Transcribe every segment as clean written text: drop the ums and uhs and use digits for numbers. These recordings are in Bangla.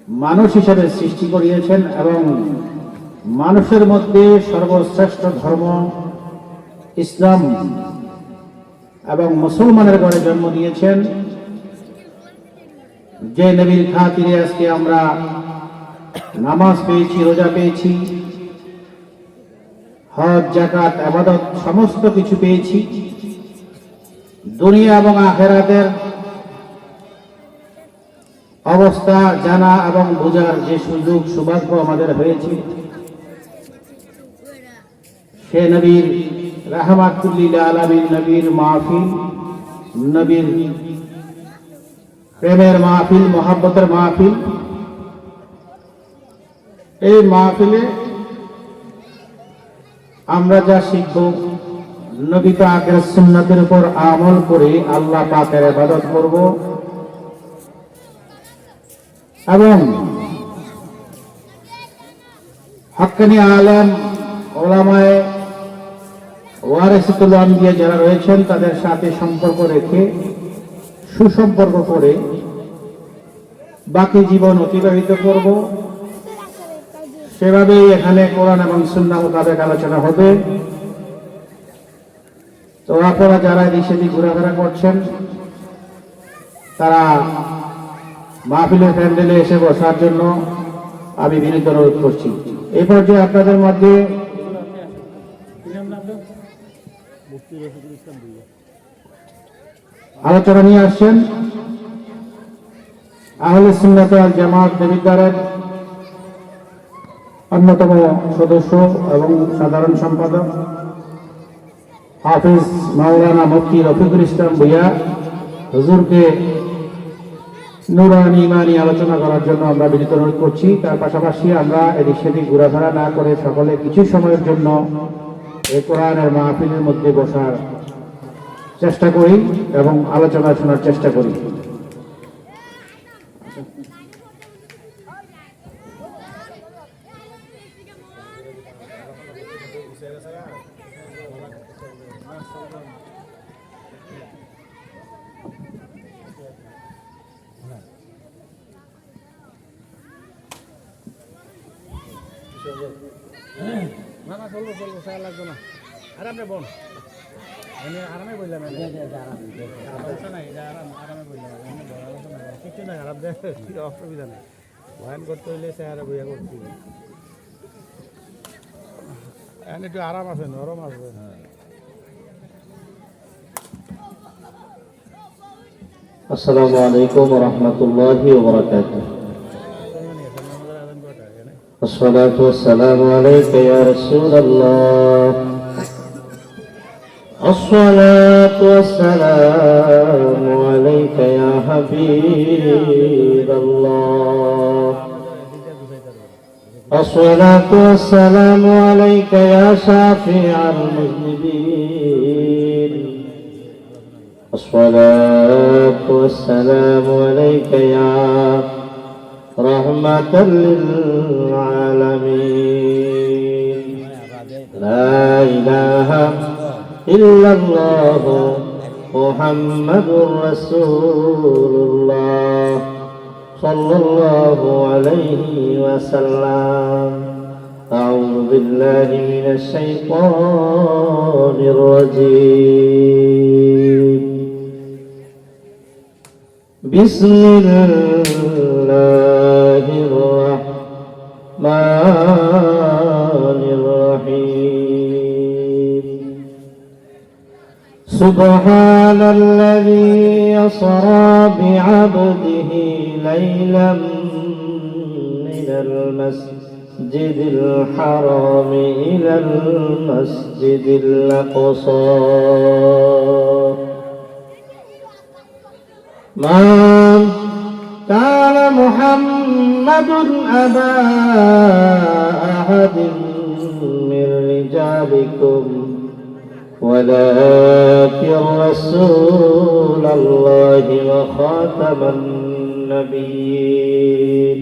মানুষ হিসেবে সৃষ্টি করিয়েছেন এবং মানুষের মধ্যে সর্বশ্রেষ্ঠ ধর্ম ইসলাম এবং মুসলমানের ঘরে জন্ম দিয়েছেন। যে নবীর খাতিরে আজকে আমরা নামাজ পেয়েছি, রোজা পেয়েছি, হজ, যাকাত, ইবাদত সমস্ত কিছু পেয়েছি, দুনিয়া এবং আখিরাতের অবস্থা জানা এবং বোঝার যে সুযোগ সৌভাগ্য আমাদের হয়েছে, সে নবীর রাহমাতুল লিল আলামিন নবীর মাহফিল, নবীর প্রেমের মাহফিল, মহব্বতের মাহফিল। এই মাহফিলে আমরা যা শিখব, নবী পাকের সুন্নাতের উপর আমল করে আল্লাহ পাকের ইবাদত করব এবং হক্কানি আলেম, ওলামায়ে ওয়ারিসাতুল আম্বিয়া যারা রয়েছেন তাদের সাথে সম্পর্ক রেখে সুসম্পর্ক করে বাকি জীবন অতিবাহিত করব। সেভাবেই এখানে কোরআন এবং সুন্নাহ মোতাবেক আলোচনা হবে। তো আপনারা যারা দেশে ঘোরাফেরা করছেন তারা মাহফিলের প্যান্ডেলে এসে বসার জন্য আমি বিনীত অনুরোধ করছি। এই পর্যায়ে আপনাদের মধ্যে আলোচনা নিয়ে আসছেন আহলে সুন্নাত ওয়াল জামাত দেবিদ্বারের অন্যতম সদস্য এবং সাধারণ সম্পাদক হাফিজ মাওলানা মুফতি রফিকুল ইসলাম ভূঁইয়া হুজুরকে নুরানি ইমানি আলোচনা করার জন্য আমরা বিনীত অনুরোধ করছি। তার পাশাপাশি আমরা এদিক সেদিক ঘোরাফেরা না করে সকলে কিছু সময়ের জন্য এই কোরআনের মাহফিলের মধ্যে বসার চেষ্টা করি এবং আলোচনা শোনার চেষ্টা করি। না না চলবো চলবো, স্যার লাগতো না। আর আপনি বোন আরামে বললাম, সমস্যা নাই, আরামে বললাম, কিছু না খারাপ দেয়, অসুবিধা নেই। বয়ান করতে হইলে স্যার বইয়া করতে একটু আরাম আছে, নরম আছে। আসসালামু আলাইকুম ওয়া রাহমাতুল্লাহি ওয়া বারাকাতুহু। والصلاة والسلام عليك يا رسول الله. الصلاة والسلام عليك يا حبيب الله. الصلاة والسلام عليك يا شافع المذنبين. الصلاة والسلام عليك يا رحمة للعالمين. لا إله إلا الله محمد رسول الله صلى الله عليه وسلم. أعوذ بالله من الشيطان الرجيم. بسم الله الرحمن الرحيم. سبحان الذي أسرى بعبده ليلا من المسجد الحرام إلى المسجد الأقصى ما كان محمد أبا أحد من رجالكم ولكن رسول الله وخاتم النبيين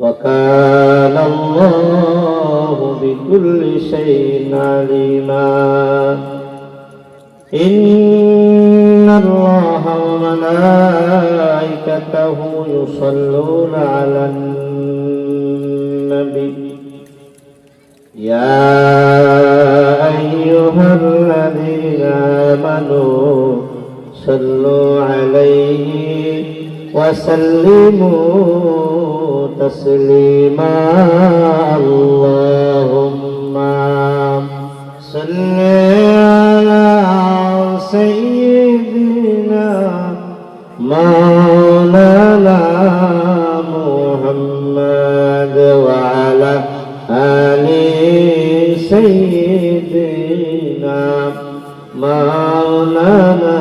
وكان الله بكل شيء عليما. إن الله وملائكته يصلون على النبي يا أيها الذين آمنوا صلوا عليه وسلموا تسليما اللهم صل على سيدنا مولانا محمد وعلى آل سيدنا مولانا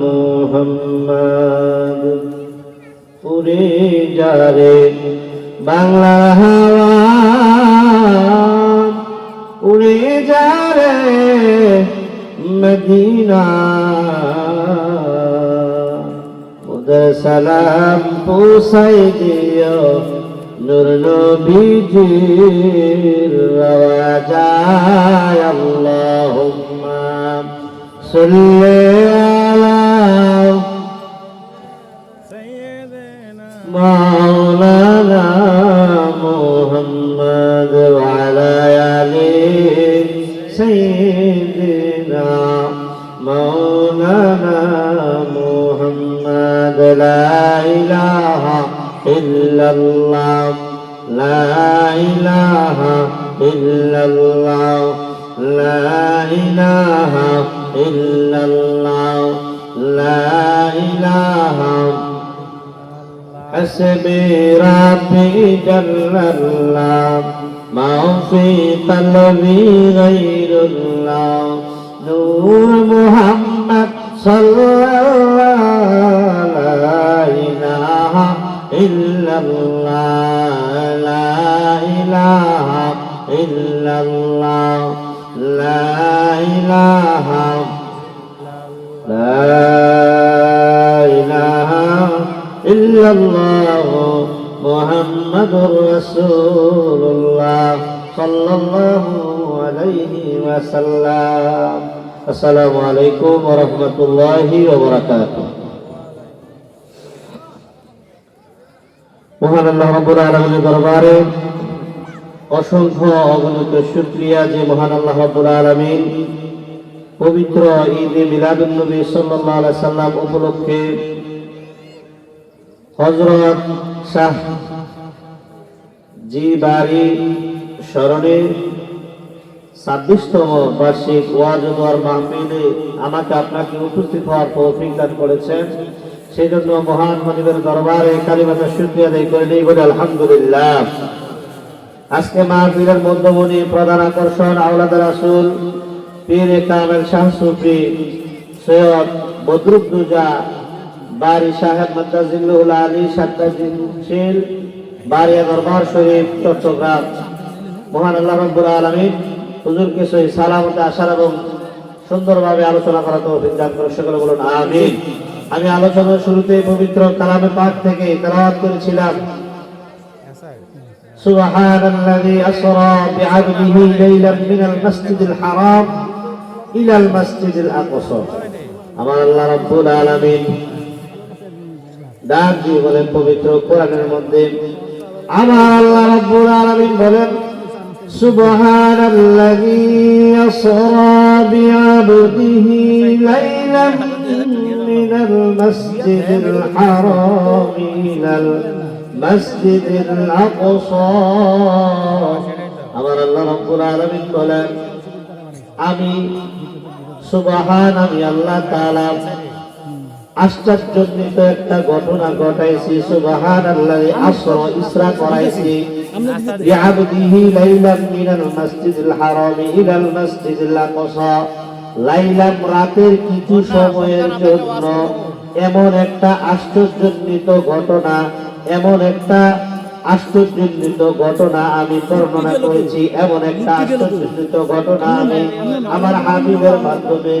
محمد উড়ে যারে বাংলা হাওয়া উড়ে যারে মদিনা উদর সালাম পৌঁছাই দিও নূর নবীজির রওজায় আল্লাহুম্মা সাল্লি আলা مولانا محمد وعلى آل سيدنا مولانا محمد لا إله إلا الله لا إله إلا الله لا إله إلا الله لا إله حسبي ربي جل الله ما في قلبي غير الله نور محمد صلى الله لا إله إلا الله لا إله إلا الله لا إله إلا الله محمد رسول الله صلى الله عليه وسلم السلام عليكم ورحمة الله وبركاته মহান আল্লাহ রাব্বুল আলামিনের দরবারে অসংখ্য অগণিত শুকরিয়া যে মহান আল্লাহ রাব্বুল আলামিন পবিত্র ঈদে মিলাদুন নবী সাল্লাল্লাহু আলাইহি সাল্লাম উপলক্ষে হযরত শাহ জি বাড়ি স্মরণে 26তম বার্ষিক ওয়াজ ও দোয়ার মাহফিলে আমাকে আপনাকে উপস্থিত হওয়ার তৌফিক দান করেছেন সেই জন্য মহান মালিকের দরবারে কালিমাতে শুকরিয়া আদায় করে নেই বলে আলহামদুলিল্লাহ। আজকে মাহফিলের মধ্যমণি প্রধান আকর্ষণ আওলাদ রাসূল পীর কামেল শাহ সুফি সৈয়দ বদরুদ্দোজা বারি সাহেব মাদ্দাজিল্লাহুল আলী সাদ্দাজিন শীল বারিয়া দরবার শরীফ চট্টগ্রাম। মহান আল্লাহ রাব্বুল আলামিন হুজুরকে সহি সালামতে আসার এবং সুন্দরভাবে আলোচনা করার তৌফিক দান করে সকলে বলুন আমিন। আমি আলোচনার শুরুতে পবিত্র কালামে পাক থেকে তেলাওয়াত করেছিলাম সুবহানাল্লাযী আসরা বিআবদিহি লাইলান মিনাল মাসজিদিল হারাম ইলাল মাসজিদিল আকসা। আমার আল্লাহ রাব্বুল আলামিন ডাক দিয়ে বলেন পবিত্র কোরআনের মধ্যে, আমার আল্লাহ রাব্বুল আলামিন বলেন সুবহানাল্লাযী আসরা বিআবদিহি লাইলান মিনাল মাসজিদিল হারাম ইলাল মাসজিদিল আকসা। আমার আল্লাহ রাব্বুল আলামিন বলেন আমি সুবহান আমি আল্লাহ তাআলা আশ্চর্যজনিত একটা ঘটনা ঘটাইছি। সুবহানাল্লাযী আসরা ইসরা করাইছি বিআবদিহি লাইলান মিনাল মাসজিদিল হারাম ইলাল মাসজিদিল আকসা। লাইলাম রাতের কিছু সময়ের জন্য এমন একটা আশ্চর্যজনিত ঘটনা, এমন একটা আশ্চর্যজনিত ঘটনা আমি বর্ণনা করেছি, এমন একটা আশ্চর্যজনিত ঘটনা আমি আমার হাবিবের মাধ্যমে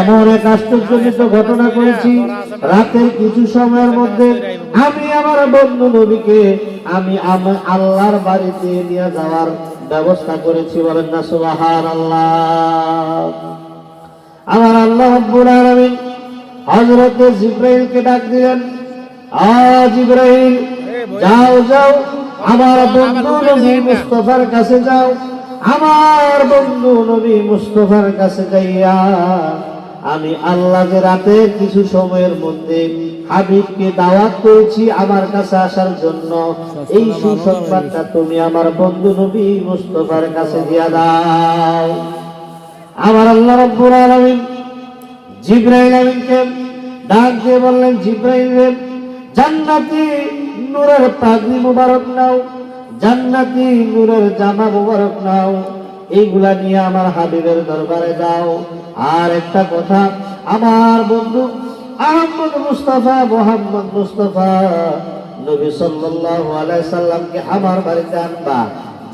এমন এক আশ্চর্যজনিত ঘটনা করেছি। রাতের কিছু সময়ের মধ্যে আমি আমার বন্ধু নবীকে আমি আল্লাহর বাড়িতে নিয়ে যাওয়ার ব্যবস্থা করেছি। বলেন না সুবহানাল্লাহ। আমার আল্লাহ রাব্বুল আলামিন হযরত জিবরাইলকে ডাক দিলেন, জিবরাইল যাও যাও আমার বন্ধু নবী মুস্তাফার কাছে যাও, আমার বন্ধু নবী মুস্তাফার কাছে যাইয়া আমি আল্লাহ যে রাতে কিছু সময়ের মধ্যে হাবিবকে দাওয়াত করেছি আমার কাছে আসার জন্য, এই সুসংবাদটা তুমি আমার বন্ধু নবী মুস্তাফার কাছে দিয়া দাও। আমার আল্লাহ রাব্বুল আলামিন জিবরাইল আমিনকে ডাক দিয়ে বললেন, জিবরাইল রে, জান্নাতি নূরের পাগড়ি মুবারক নাও, জান্নাতি নূরের জামা মুবারক নাও, এইগুলা নিয়ে আমার হাবিবের দরবারে যাও। আর একটা কথা, আমার বন্ধু আহমদ মুস্তাফা মোহাম্মদ মুস্তাফা নবী সাল্লাল্লাহু আলাইহি সাল্লামকে আমার বাড়িতে আনবা।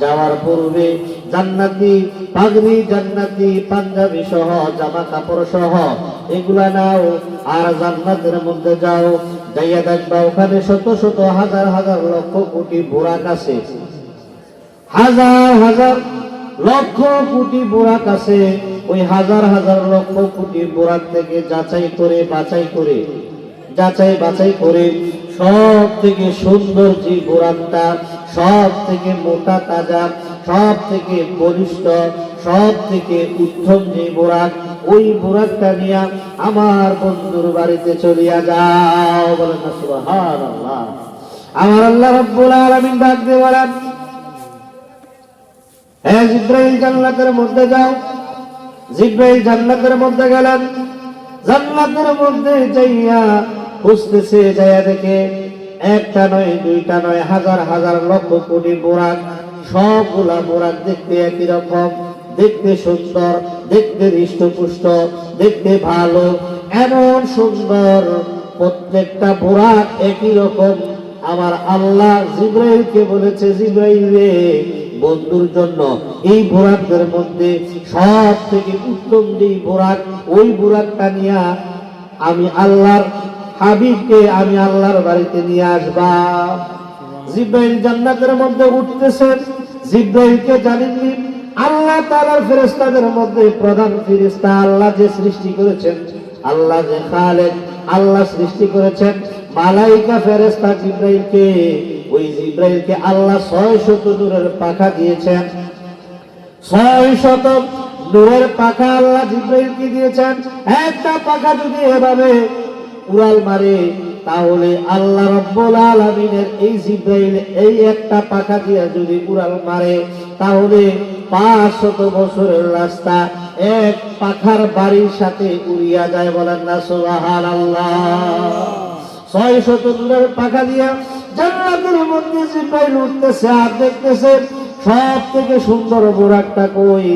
যাওয়ার পূর্বে জান্নাতি পাগড়ি, জান্নাতি পাঞ্জাবি সহ, জামা কাপড় সহ এগুলা নাও। আর জান্নাতের মধ্যে যাও, যাইয়া দেখবা ওখানে শত শত হাজার হাজার লক্ষ কোটি বুরাক আছে, হাজার হাজার লক্ষ কোটি বুরাক আছে। ওই হাজার হাজার লক্ষ কোটি বুরাক থেকে যাচাই করে বাছাই করে, যাচাই বাছাই করে সব থেকে সুন্দর যে বুরাকটা, সব থেকে মোটা তাজা, সব থেকে বলিষ্ঠ, সব থেকে উত্তম যে বুরাক, ওই বুরাকটা নিয়ে আমার বন্ধুর বাড়িতে চলিয়া যাও। বলেন না সুবহানাল্লাহ। আমার আল্লাহ রাব্বুল আলামিন ডাক দিয়ে বলেন, হে জিবরাইল জান্নাতের মধ্যে যাও। জিবরাইল জান্নাতের মধ্যে গেলেন, জান্নাতের মধ্যে যাইয়া খুঁজতেছে, যাইয়া দেখে একটা নয়, দুইটা নয়, হাজার হাজার লক্ষ কোটি বুরাক। সবগুলা বুরাক দেখতে একই রকম, দেখতে সুন্দর, দেখতে হৃষ্টপুষ্ট, দেখতে ভালো, এমন সুন্দর প্রত্যেকটা বুরাক একই রকম। আমার আল্লাহ জিবরাইলকে বলেছে, জিবরাইল রে, বন্ধুর জন্য এই বুরাকদের মধ্যে সব থেকে উত্তম যে বুরাক, ওই বুরাকটা নিয়ে আমি আল্লাহর হাবিবকে আমি আল্লাহর বাড়িতে নিয়ে আসবা। জিবরাইল জান্নাতের মধ্যে উঠতেছেন। জিবরাইলকে জানেননি আল্লাহ তাআলার ফেরেশতাদের মধ্যে প্রধান ফেরেশতা আল্লাহ যে সৃষ্টি করেছেন, আল্লাহ যে খালেক, আল্লাহ সৃষ্টি করেছেন মালাইকা ফেরেশতা জিবরাইলকে। ওই জিবরাইলকে আল্লাহ 600 নূরের পাখা দিয়েছেন, 600 নূরের পাখা আল্লাহ জিবরাইলকে দিয়েছেন। একটা পাখা যদি এভাবে উড়াল মারে, তাহলে আল্লাহ রাব্বুল আলামিনের এই জিবরাইল এই একটা পাখা দিয়ে যদি উড়াল মারে, তাহলে 500 বছরের রাস্তা এক পাখার বাড়ির সাথে উড়িয়া যায়। বলেন না সুবহানাল্লাহ। 600 নূরের পাখা দিয়া জান্নাতের মধ্যে জিবরাইল উঠতেছে আর দেখতেছে সব থেকে সুন্দর বুরাকটা কই।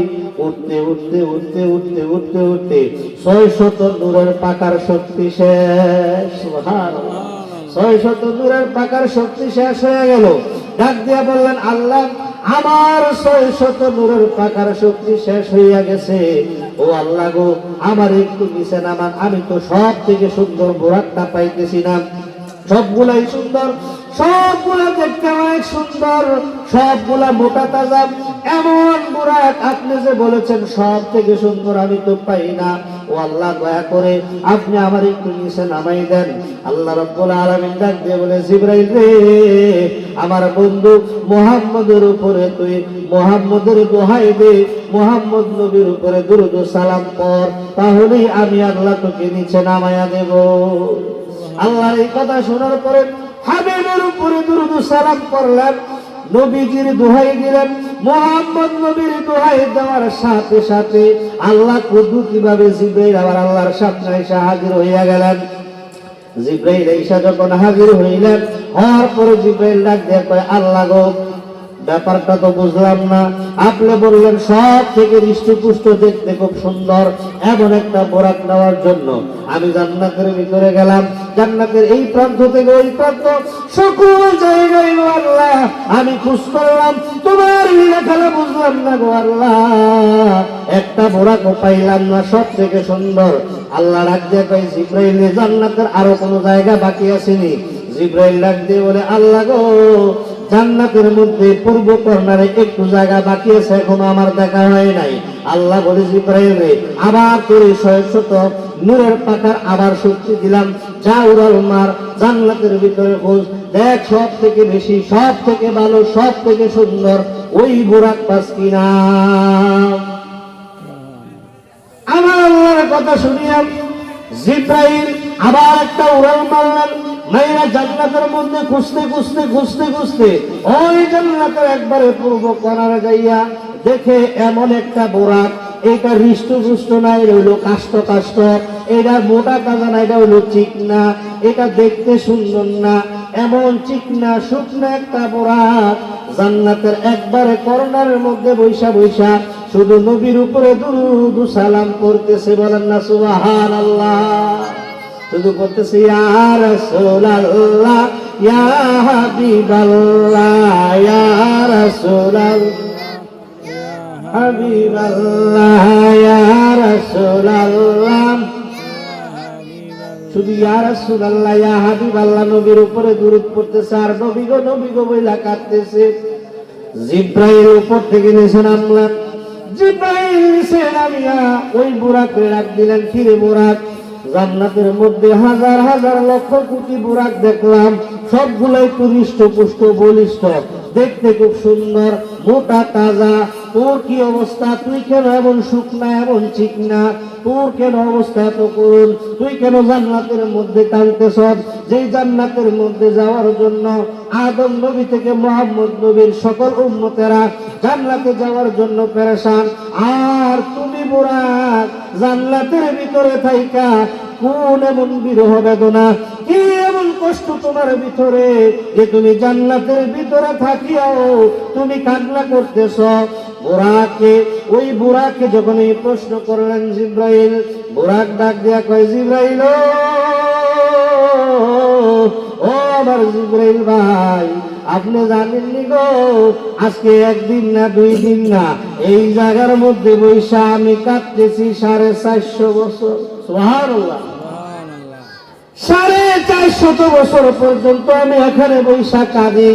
উঠতে উঠতে উঠতে উঠতে উঠতে উঠতে 600 নূরের পাখার শক্তি শেষ। সুবহানাল্লাহ। 600 নূরের পাখার শক্তি শেষ হয়ে গেল। ডাক দিয়া বললেন, আল্লাহ আমার 600 নূরের পাখার শক্তি শেষ হইয়া গেছে। ও আল্লাহ গো, আমার একটু নিচে নামান, আমি তো সব থেকে সুন্দর বুরাকটা পাইতেছি না। সবগুলাই সুন্দর, সবগুলা দেখতে অনেক সুন্দর, সবগুলা মোটা তাজা, এমন বুরাক আপনি যে বলেছেন সব থেকে সুন্দর আমি তো পাই না। ও আল্লাহ, দয়া করে আপনি আমার একটু নিচে নামাই দেন। আল্লাহ রাব্বুল আলামিন ডাক দিয়ে বলে, জিবরাইল রে, আমার বন্ধু মুহাম্মদের উপরে তুই মুহাম্মদের দোহাই দে, মুহাম্মদ নবীর উপরে দুরূদ ও সালাম পড়, তাহলেই আমি আল্লাহ তোকে নিচে নামায়া দেব। আল্লাহর এই কথা শোনার পরে হাবিবের উপরে দুরূদ ও সালাম করলেন, নবীজির দোহাই দিলেন। মুহাম্মদ নবীর দোহাই দেওয়ার সাথে সাথে আল্লাহ কুদরতিভাবে জিবরাইল আবার আল্লাহর সামনে এসে হাজির হইয়া গেলেন। জিবরাইল এসে যখন হাজির হইলেন, হওয়ার পরে জিবরাইল ডাক দিয়ে কয়, আল্লাহ গো, ব্যাপারটা তো বুঝলাম না। আপনি বললেন সব থেকে হৃষ্টপুষ্ট, দেখতে খুব সুন্দর, এমন একটা বোরাক নেওয়ার জন্য আমি জান্নাতের ভিতরে গেলাম। জান্নাতের এই প্রান্ত থেকে ওই প্রান্ত সকল জায়গায় গো আল্লাহ আমি খোঁজ করলাম, তোমার লীলা খেলা বুঝলাম না গো আল্লাহ, একটা বোরাকও পাইলাম না সব থেকে সুন্দর। আল্লাহ ডাক দিয়ে কয়, জিবরাইল, জান্নাতের আরো কোনো জায়গা বাকি আসেনি? জিবরাইল ডাক দিয়ে বলে, আল্লাহ গো, জান্নাতের মধ্যে পূর্ব কর্নারে একটু জায়গা বাকি আছে, এখনো আমার দেখা হয় নাই। আল্লাহ বলে, জিবরাইল রে, আবার করে 600 নূরের পাখার আবার শক্তি দিলাম, যা উড়াল মার, জান্নাতের ভিতরে খোঁজ, দেখ সব থেকে বেশি, সব থেকে ভালো, সব থেকে সুন্দর ওই বুরাক পাস কিনা। আমার আল্লাহর কথা শুনিয়া জিব্রাইল আবার একটা উড়াল মারলেন, মাইরা জান্নাতের মধ্যে খুঁজতে খুঁজতে খুঁজতে খুঁজতে ওই জান্নাতের একবারে পূর্ব কোণারে যাইয়া দেখে এমন একটা বোরাক, এটা হৃষ্টপুষ্ট না, এটা হইলো কাষ্ট কাষ্ট, এটা মোটা তাজা না, এটা হইলো চিকনা, এটা দেখতে সুন্দর না, এমন চিকনা শুকনা একটা বোরাক জান্নাতের একবারে কর্নারের মধ্যে বৈশা বৈশা শুধু নবীর উপরে দুরূদ সালাম করতেছে। বলেন না সুবহানাল্লাহ। শুধু করতেছে ইয়া রাসূলুল্লাহ, ইয়া হাবিবাল্লাহ, ইয়া রাসূলুল্লাহ, হাবিবাল্লাহ, ইয়া রাসূলুল্লাহ, শুধু ইয়া রাসূলুল্লাহ, ইয়া হাবিবাল্লাহ নবীর উপরে দুরূদ পড়তেছে আর নবী গো বইলা কাঁদতেছে। জিব্রাইল উপর থেকে নিচে নামলেন, জিব্রাইল নিচে নামিয়া ওই বুরাকে ডাক দিলেন, কিরে বুরাক, জান্নাতের মধ্যে হাজার হাজার লক্ষ কোটি বুরাক দেখলাম, সবগুলাই তো হৃষ্টপুষ্ট বলিষ্ঠ, দেখতে খুব সুন্দর, মোটা তাজা, তোর কি অবস্থা? তুই কেন এমন শুকনা, এমন চিকনা? তোর কেন অবস্থা এত করুন? তুই কেন জান্নাতের মধ্যে টানতেছ? যেই জান্নাতের মধ্যে যাওয়ার জন্য আদম নবী থেকে মুহাম্মদ নবীর সকল উম্মতেরা জান্নাতে যাওয়ার জন্য পেরেশান, আর তুমি বুরাক জান্নাতের ভিতরে থাইকা কোন এমন বিরহ বেদনা, কি এমন কষ্ট তোমার ভিতরে যে তুমি জান্নাতের ভিতরে থাকিয়াও তুমি কান্না করতেছ? বুরাকে, ওই বুরাকে যখন এই প্রশ্ন করলেন জিব্রাইল, বুরাক ডাক দিয়া কয়, জিব্রাইল ও আমার জিব্রাইল ভাই, আপনি জানেননি গো, আজকে একদিন না, 2 দিন না, এই জায়গার মধ্যে বৈশা আমি কাঁদতেছি 450 বছর। সুবহানাল্লাহ। 450 বছর পর্যন্ত আমি এখানে বৈশা কাঁদি।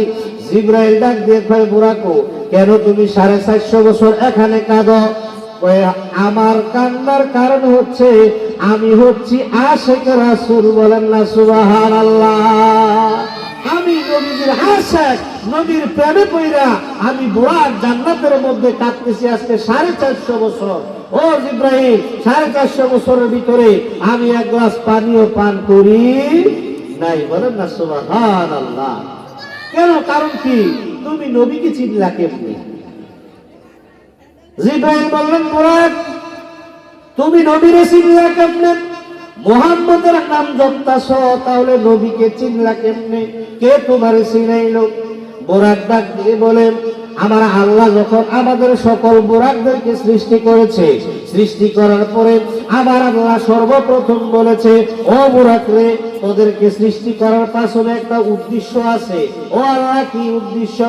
জিব্রাইল ডাক দিয়ে কয়, বুরাকো, কেন তুমি 450 বছর এখানে কাঁদো? আমার কান্নার কারণ হচ্ছে আমি হচ্ছি আশিক রাসূল। বলেন না সুবহানাল্লাহ। আমি নবীর আশিক, নবীর প্রেমে পইরা আমি বুরাক জান্নাতের মধ্যে কাঁদতেছি আজকে 450 বছর। ও জিব্রাইল, 450 বছরের ভিতরে আমি এক গ্লাস পানিও পান করি নাই। বলেন না সুবহানাল্লাহ। কেন? কারণ কি? তুমি নবীকে চিনলা কেমনে? জিব্রাইল বললেন, বুরাক তুমি নবীরে চিনলা কেমনে? মুহাম্মদের নাম জপতাছ, তাহলে নবীকে চিনলা কেমনে? কে তোমারে চিনাইলো? বুরাক ডাক দিয়ে বলেন, আমার আল্লাহ যখন আমাদের সকল বুরাকদেরকে সৃষ্টি করেছে, সৃষ্টি করার পরে আমার আল্লাহ সর্বপ্রথম বলেছে, ও বুরাক রে, তোদেরকে সৃষ্টি করার পাশে একটা উদ্দেশ্য আছে। ও আল্লাহ, কি উদ্দেশ্য?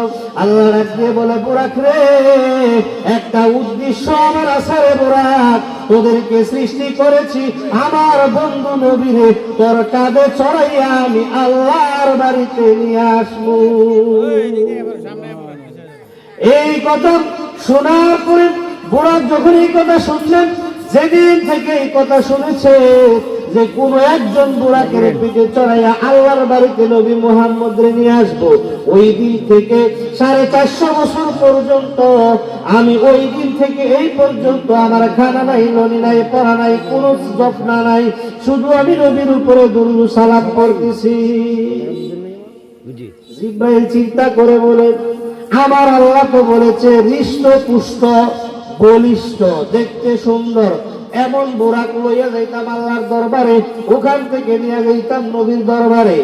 আল্লাহ ডাক দিয়ে বলে, বুরাক রে, একটা উদ্দেশ্য আমার আছে রে বুরাক, তোদেরকে সৃষ্টি করেছি আমার বন্ধু নবীরে তোর কাঁধে চড়াইয়া আমি আল্লাহর বাড়িতে নিয়ে আসবো। এই কথা শোনার পরে বুরাক যখন এই কথা শুনলেন, যেদিন থেকে এই কথা শুনেছে যে কোন একজন বুরাকের পিঠে চড়াইয়া আল্লাহর বাড়িতে নবী মুহাম্মদ রে নিয়ে আসবো, ওই দিন থেকে 450 বছর পর্যন্ত আমি ওই দিন থেকে এই পর্যন্ত আমার খানা নাই, লনি নাই, পড়া নাই, কোনো যত্না নাই, শুধু আমি নবীর উপরে দুরূদ সালাম করতেছি। জিব্রাইল চিন্তা করে বলে, আমার আল্লাহ তো বলেছে হৃষ্টপুষ্ট বলিষ্ঠ, দেখতে সুন্দর, এমন বুরাক লইয়া যাইতাম আল্লাহর দরবারে, ওখান থেকে নিয়ে যাইতাম নবীর দরবারে।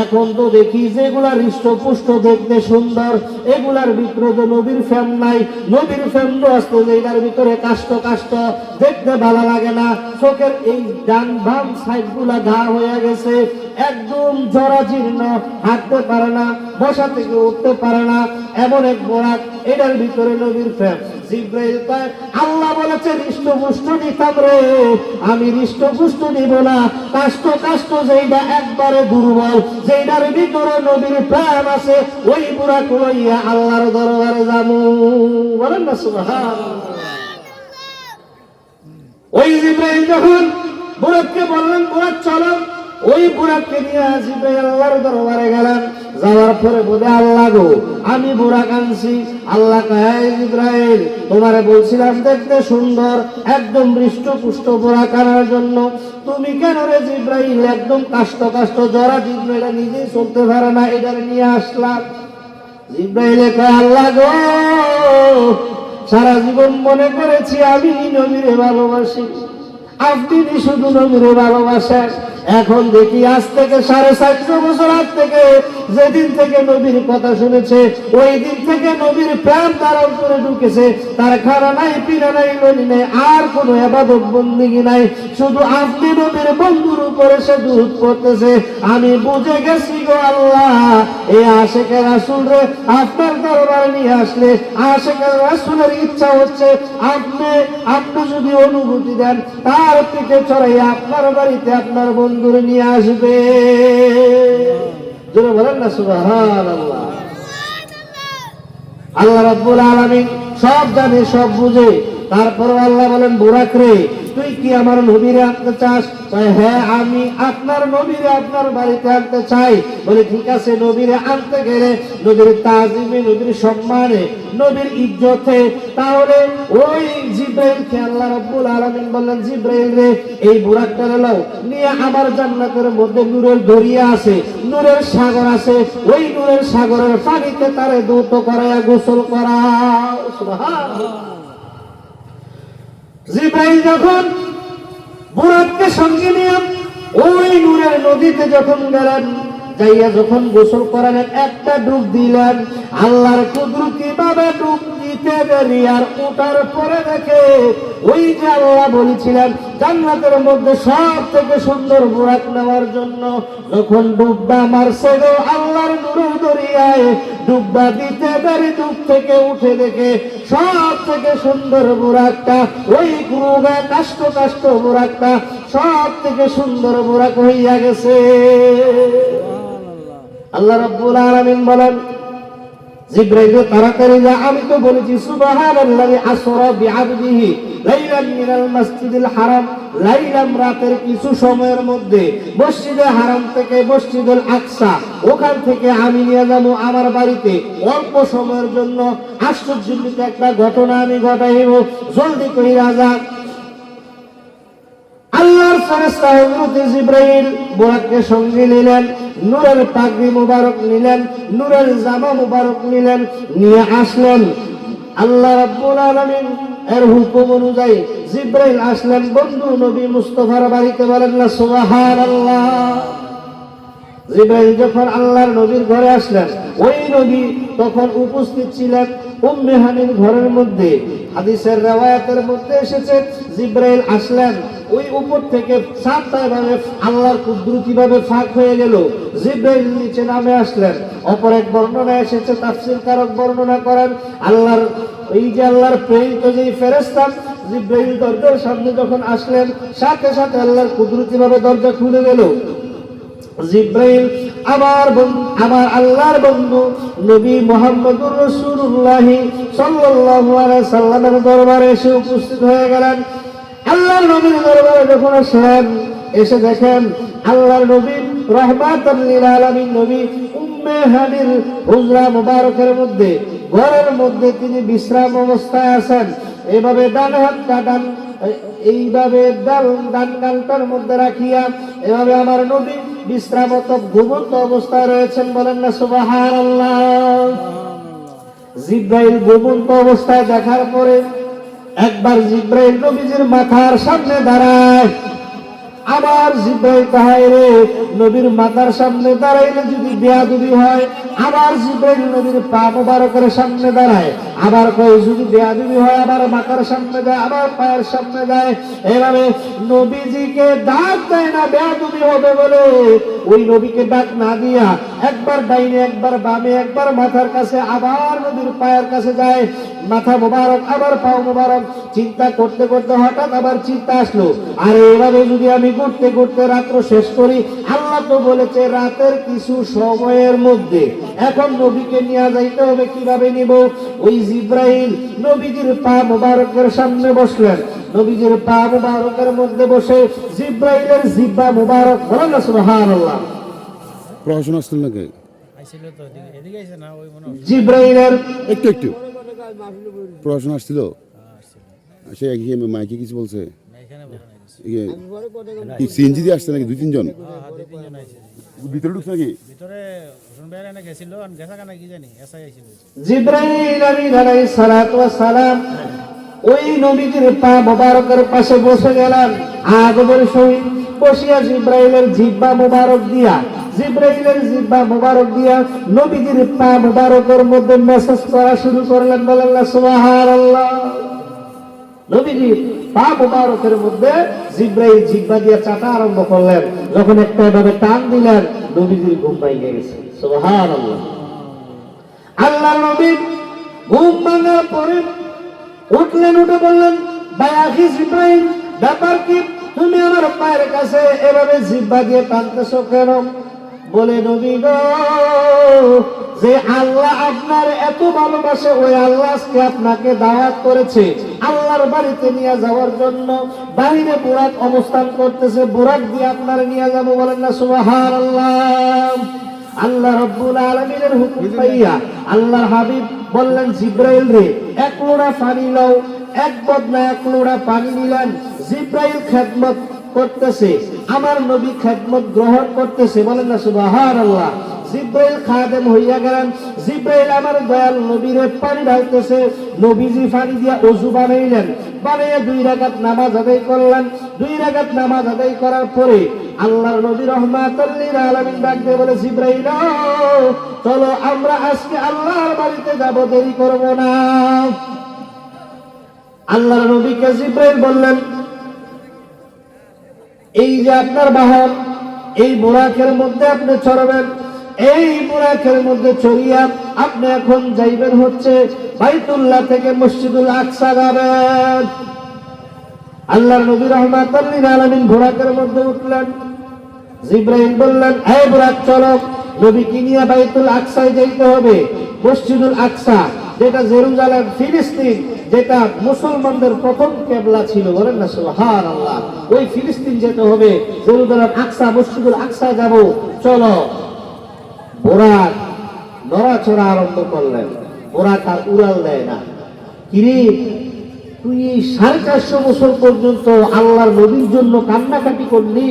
এখন তো দেখি যেগুলা হৃষ্টপুষ্ট দেখতে সুন্দর, এগুলার ভিতরে তো নবীর ফ্যাম নাই, নবীর ফ্যাম তো আসতো যেটার ভিতরে কাষ্ট কাষ্ট, দেখতে ভালো লাগে না, চোখের এই ডান বাম সাইড গুলা ঘা হয়ে গেছে, একদম জরাজীর্ণ, হাঁটতে পারে না, বসা থেকে উঠতে পারে না, এমন এক বোরাক, এটার ভিতরে নবীর ফ্যাম। জিব্রাইল কয়, আল্লাহ বলেছে হৃষ্টপুষ্ট নিতাম রে, আমি হৃষ্টপুষ্ট নিব না, কাষ্ট কাষ্ট যেইটা একবারে দুর্বল, যেইটার ভিতরে নবীর প্রেম আছে, ওই বুরাক লইয়া আল্লাহর দরবারে যাবো। বলেন না সুবহানাল্লাহ। ওই জিব্রাইল যখন বুরাককে বললেন, বুরাক চলো, ওই বুরাককে নিয়ে জিব্রাইল আল্লাহর দরবারে গেলেন। যাওয়ার পরে বলে, আল্লাহ গো, আমি বুরাক আনছি। আল্লাহ কয়, জিব্রাইল তোমারে বলছিলাম দেখতে সুন্দর একদম হৃষ্টপুষ্ট বুরাক আনার জন্য, তুমি কেন রে জিব্রাইল একদম কাষ্ট কাষ্ট জরা জীর্ণ, এটা নিজেই চলতে পারে না, এটা নিয়ে আসলাম। জিব্রাইলে কয়, আল্লাহ গো, সারা জীবন মনে করেছি আমি নবীরে ভালোবাসি, আপনি শুধু নবীরে ভালোবাসেন। এখন দেখি আজ থেকে 450 বছর আগ থেকে যেদিন থেকে নবীর কথা শুনেছে, ওই দিন থেকে নবীর প্রেম তার অন্তরে ঢুকেছে। তার খানা নাই, পিনা নাই, ননি নাই, আর কোনো ইবাদত বন্দেগী নাই, শুধু আপনি নবীর বন্ধুর উপরে সে দুধ করতেছে। আমি বুঝে গেছি গো আল্লাহ, এই আশিকের রাসূল রে আপনার দরবারে নিয়ে আসলে আশিকের রাসূলের ইচ্ছা হচ্ছে আপনি যদি অনুভূতি দেন, তার পিঠে চড়াই আপনার বাড়িতে আপনার বন্ধুরে নিয়ে আসবে। জোরে বলেন না সুবহানাল্লাহ। আল্লাহ রাব্বুল আলামিন সব জানে, সব বুঝে। তারপর আল্লাহ বলেন, বুরাক রে, তুই কি আমার নবীরে আনতে চাস? হ্যাঁ, আমি আপনার নবীরে আপনার বাড়িতে আনতে চাই। বলে ঠিক আছে, নবীরে আনতে গেলে নবীর তাজিমে, নবীর সম্মানে, নবীর ইজ্জতে, তাহলে ওই জিব্রাইলকে আল্লাহ রাব্বুল আলামিন বললেন, জিব্রাইল রে, এই বুরাকটা নাও, নিয়ে আমার জান্নাতের মধ্যে নূরের দরিয়া আছে, নূরের সাগর আছে, ওই নূরের সাগরের পানিতে তারে দ্রুত করায়া গোসল করাও। সুবহানাল্লাহ। জিব্রাইল যখন বুরাককে সঙ্গে নিয়ে ওই নূরের নদীতে যখন গেলেন, যাইয়া যখন গোসল করালেন, একটা ডুব দিলেন, আল্লাহর কুদরতি ভাবে ডুব দিতে দেরি আর ওঠার পরে দেখে ওই যে আল্লাহ বলেছিলেন জান্নাতের মধ্যে সব থেকে সুন্দর বুরাক নেওয়ার জন্য, যখন ডুববা মারছে গো আল্লাহর নূরের দরিয়ায়, ডুববা দিতে দেরি ডুব থেকে উঠে দেখে সব থেকে সুন্দর বুরাকটা, ওই গুরুগা কাষ্ট কাষ্ট বুরাকটা সব থেকে সুন্দর বুরাক হইয়া গেছে। আল্লাহ রাব্বুল আলামিন বলেন, জিব্রাইল তাড়াতাড়ি যা, আমি তো বলেছি সুবহানাল্লাহি আসরা বিআবদিহি লাইলাম মিনাল মাসজিদিল হারাম, লাইলাম রাতের কিছু সময়ের মধ্যে মসজিদে হারাম থেকে মসজিদুল আকসা, ওখান থেকে আমি নিয়ে যাবো আমার বাড়িতে অল্প সময়ের জন্য। আশ্চর্যজনক একটা ঘটনা আমি ঘটাইব, জলদি কইরা যা। আল্লাহর ফেরেশতা হযরত জিব্রাইল বুরাককে সঙ্গে নিলেন, নূরের পাগড়ি মুবারক নিলেন, নূরের জামা মুবারক নিলেন, নিয়ে আসলেন। আল্লাহ রাব্বুল আলামিন এর হুকুম অনুযায়ী জিব্রাইল আসলেন বন্ধু নবী মুস্তাফার বাড়িতে। বলেন না সুবহানাল্লাহ। জিব্রাইল যখন আল্লাহর নবীর ঘরে আসলেন, ওই নবী তখন উপস্থিত ছিলেন উম্মে হানির ঘরের মধ্যে। হাদিসের riwayaতের মধ্যে এসেছে, জিব্রাইল আসলেন, ওই উপর থেকে সাতটা ভাবে আল্লাহর কুদরতি ভাবে ফাঁক হয়ে গেল, জিব্রাইল নিচে নামে আসলেন। অপর এক বর্ণনা এসেছে, তাফসীরকারক বর্ণনা করেন, আল্লাহর এই যে আল্লাহর প্রেরিত যে ফেরেশতা জিব্রাইল দরজার সামনে যখন আসলেন, সাথে সাথে আল্লাহর কুদরতি ভাবে দরজা খুলে গেল। জিব্রাইল আমার আল্লাহর বন্ধু নবী মুহাম্মদুর রাসূলুল্লাহ সাল্লাল্লাহু আলাইহি সাল্লামের দরবারে এসে উপস্থিত হয়ে গেলেন। আল্লাহর নবীর দরবারে যখন আসলেন, এসে দেখেন আল্লাহর নবী রাহমাতাল লিল আলামিন নবী উম্মে হানির হুজরা মুবারকের মধ্যে, ঘরের মধ্যে তিনি বিশ্রাম অবস্থায় আছেন। এভাবে ডান হাতটা এইভাবে ডান গালটার মধ্যে রাখিয়া এভাবে আমার নবী বিশ্রামত ঘুমন্ত অবস্থায় রয়েছেন। বলেন না সুবহানাল্লাহ। জিব্রাইল ঘুমন্ত অবস্থায় দেখার পরে একবার জিব্রাইল নবীজির মাথার সামনে দাঁড়ায়। আবার জিব্রাইল তাহাই রে, নবীর মাথার সামনে দাঁড়াইলে যদি বেয়াদবি হয়, আবার জিব্রাইল নবীর পা মুবারকের সামনে দাঁড়ায়, আবার কয় যদি বেয়াদবি হয়, আবার মাথার সামনে যায়, আবার পায়ের সামনে যায়। এভাবে নবীজিকে ডাক দেয় না বেয়াদবি হবে বলে, ওই নবীকে ডাক না দিয়া একবার ডাইনে, একবার বামে, একবার মাথার কাছে, আবার নবীর পায়ের কাছে যায়, মাথা মুবারক আবার পা মুবারক। চিন্তা করতে করতে হঠাৎ আবার চিন্তা আসলো, আর এভাবে যদি আমি ঘুরতে ঘুরতে রাত্র শেষ করি। আল্লাহ তো বলেছে রাতের কিছু সময়ের মধ্যে। এখন নবীকে নিয়ে যাইতে হবে, কিভাবে নিব? ওই জিব্রাইল নবীজির পা মুবারকের সামনে বসলেন। নবীজির পা মুবারকের মধ্যে বসে জিব্রাইলের জিহ্বা মুবারক, বলেন না সুবহানাল্লাহ। পড়াশোনা আসছিল নাকি? আইছিল তো এদিকে আইছে না ওই মনে হয় জিব্রাইলের একটু পড়াশোনা আসছিল। সে মাইকে কিছু বলছে? এখানে বলে নাই কি সিএনজি দিয়ে আসছে নাকি 2-3 জন? হ্যাঁ 2-3 জন আইছে ভিতরে ঢুকছে নাকি? ভিতরে হোসেন ভাই এনে গেছিল আর গেছা কানা কি জানি এসআই আইছিল জিব্রাইল আমিন আলাইহিস সালাতু ওয়াস সালাম ওই নবীজির পা মুবারকের পাশে বসে গেলেন। আগমনের সহিত বসিয়া জিব্রাইলের জিহ্বা মুবারক দিয়া নবীজির পা মুবারকের মধ্যে মেসেজ করা শুরু করলেন। বলেন না সুবহানাল্লাহ। নবীজির পা মুবারকের মধ্যে জিব্রাইল জিহ্বা দিয়ে চাটা আরম্ভ করলেন। যখন একটা এভাবে টান দিলেন, নবীজির ঘুম ভাঙে গেছে। সুবহানাল্লাহ। আল্লাহ নবী ঘুম ভাঙার পরে উঠলেন, উঠে বললেন, ভাই আখি জিব্রাইল, ব্যাপার কি? তুমি আমার পায়ের কাছে এভাবে জিহ্বা দিয়ে টানতেছো কেন? বলে, নবী গো, যে আল্লাহ আপনার এত ভালোবাসে, ওই আল্লাহ আজকে আপনাকে দাওয়াত করেছে আল্লাহর বাড়িতে নিয়ে যাওয়ার জন্য। বাইরে বুরাক অবস্থান করতেছে, বুরাক দিয়ে আপনার নিয়ে যাবো। বলেন না সুবহানাল্লাহ। আল্লাহ রাব্বুল আলামিনের হুকুম পাইয়া আল্লাহর হাবিব বললেন, জিব্রাইল রে, এক লোড়া পানি নাও। এক বদনা এক লোড়া পানি নিলেন। জিব্রাইল খেদমত করতেছে, আমার নবী খেদমত গ্রহণ করতেছে। বলেন না সুবহানাল্লাহ। জিব্রাইল খাদেম হইয়া গেলেন। জিব্রাইল আমার দয়াল নবীরে পানি ঢালতেছে। নবীজি পানি দিয়া ওযু বানাইলেন, বানাইয়া 2 রাকাত নামাজ আদায় করলেন। 2 রাকাত নামাজ আদায় করার পরে আল্লাহর নবী রাহমাতুল লিল আলামিন ডাক দিয়ে বলে, জিব্রাইল চলো আমরা আজকে আল্লাহর বাড়িতে যাব, দেরি করব না। আল্লাহর নবীকে জিব্রাইল বললেন, এই যে আপনার বাহন, এই বুরাকের মধ্যে আপনি চড়বেন। এই বুরাকের মধ্যে চড়িয়া আপনি এখন যাইবেন হচ্ছে বাইতুল্লাহ থেকে মসজিদুল আকসা যাবেন। আল্লাহর নবী রাহমাতুল লিল আলামিন বুরাকের মধ্যে উঠলেন। জিব্রাইল বললেন, এই বুরাক চলো, নবীকে নিয়ে বাইতুল আকসায় যাইতে হবে। মসজিদুল আকসা, যেটা জেরুজালেম ফিলিস্তিন, যেটা মুসলমানদের প্রথম কিবলা ছিল। বলেন না সুবহানাল্লাহ। ওই ফিলিস্তিন যেতে হবে, জেরুজালেম আকসা, মসজিদুল আকসা যাব। চলো। বুরাক নড়াচড়া আরম্ভ করলেন। বুরাক আর উড়াল দেয় না। কিরে, তুই এই 450 বছর পর্যন্ত আল্লাহর নবীর জন্য কান্নাকাটি করলি,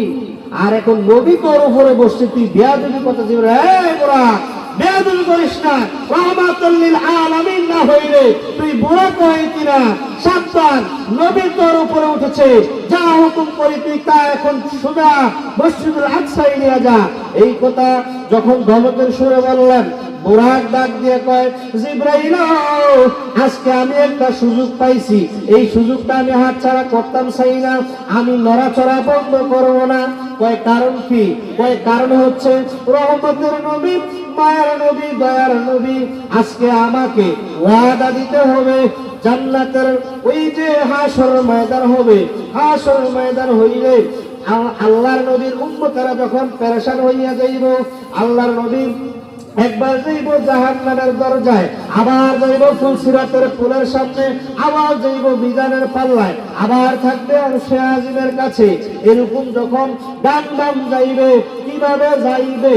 আর এখন নবী তোর উপরে বসছে, তুই বেয়াদবি কথা জীবন। এই বুরাক, বেয়াদবি করিস না। রাহমাতুল লিল আলামিন না হইলে তুই বুরাক হইতি না। সাবধান, নবী তোর উপরে উঠেছে, যা হুকুম করি তুই তা এখন সোজা মসজিদুল আকসায় নিয়ে যা। এই কথা যখন ধমকের সুরে বললেন, বুরাক ডাক দিয়ে কয়, জিব্রাইল আজকে আমি একটা সুযোগ পাইছি, এই সুযোগটা আমি হাতছাড়া করতাম চাই না। আমি নড়াচড়া বন্ধ করবো না। কয় কারণ কি? কয় কারণ হচ্ছে রহমতের নবী, মায়ের নবী, দয়ার নবী, আজকে আমাকে ওয়াদা দিতে হবে জান্নাতের ওই যে হাসর ময়দান হবে, হাসর ময়দান হইলে আল্লাহর নবীর উম্মতেরা যখন পেরেশান হইয়া যাইব, আল্লাহর নবী একবার যাইব জাহান্নামের দরজায়, আবার যাইব ফুলসিরাতের ফুলের সামনে, আবার যাইব মিজানের পাল্লায়, আবার থাকবে আরশে আজিমের কাছে। এরকম যখন ডান বাম যাইবে, কিভাবে যাইবে?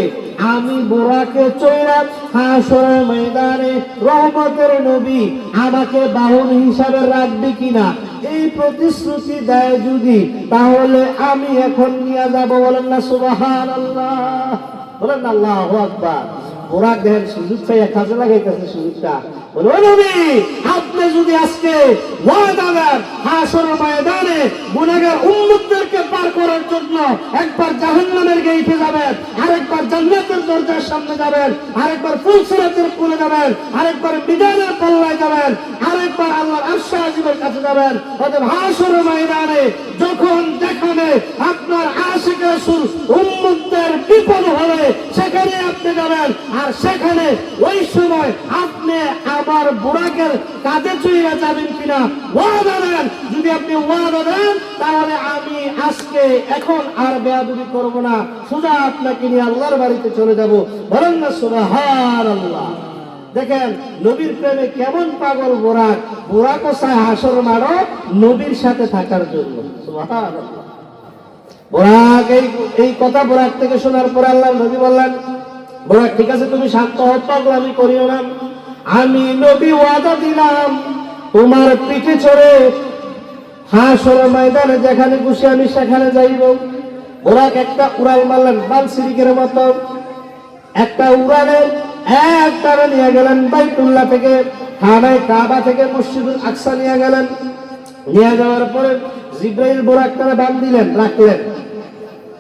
আমি বুরাকে চড়া হাসরের ময়দানে রহমতের নবী আমাকে বাহন হিসাবে রাখবে কিনা, এই প্রতিশ্রুতি দেয় যদি, তাহলে আমি এখন নিয়ে যাব। বলেন না সুবহানাল্লাহ। বলেন না আল্লাহু আকবার। বুরাক দেখেন সুযোগ চাই, কাজে লাগাইতেছে সুযোগটা। বলে, ও নবী, আপনি যদি আজকে ওয়াদা দেন হাসরের ময়দানে গুনাহগার উম্মতদেরকে পার করার জন্য একবার জাহান্নামের গেইটে যাবেন, আরেকবার জান্নাতের দরজার সামনে যাবেন, আরেকবার ফুলসিরাতের পুলে যাবেন, আরেকবার মিজানের পাল্লায় যাবেন, আরেকবার আল্লাহর আরশে আজিমের কাছে যাবেন। অতএব হাসরের ময়দানে যখন যেখানে আপনার আশিক রাসূল উম্মতদের বিপদ হবে, সেখানে আপনি যাবেন, আর সেখানে ওই সময় আপনি আমার বুরাকের কাঁধে চড়িয়া যাবেন কিনা ওয়াদা দেন। যদি আপনি ওয়াদা দেন তাহলে আমি আজকে এখন আর বেয়াদবি করব না, সোজা আপনাকে নিয়ে আল্লাহর বাড়িতে চলে যাব। বলেন না সুবহানাল্লাহ। দেখেন নবীর প্রেমে কেমন পাগল বোরাক, বোরাকও চায় হাসর মারো নবীর সাথে থাকার জন্য। সুবহানাল্লাহ। বোরাক এই কথা বোরাক থেকে শোনার পরে আল্লাহ নবী বললেন, বোরাক ঠিক আছে তুমি শান্ত হও, পাগলামি করিও না। আমি নবী ওয়াদা দিলাম তোমার পিঠে চড়ে হাসর ময়দানে যেখানে খুশি আমি সেখানে যাইব। বোরাক একটা উড়াল মারলেন বালসিরিকের মতো, একটা উড়ালে একটানে নিয়ে গেলেন বাইতুল্লাহ থেকে, খানায় কাবা থেকে মসজিদুল আকসা নিয়ে গেলেন। নিয়ে যাওয়ার পরে জিব্রাইল বোরাকটারে বাঁধ দিলেন, রাখলেন।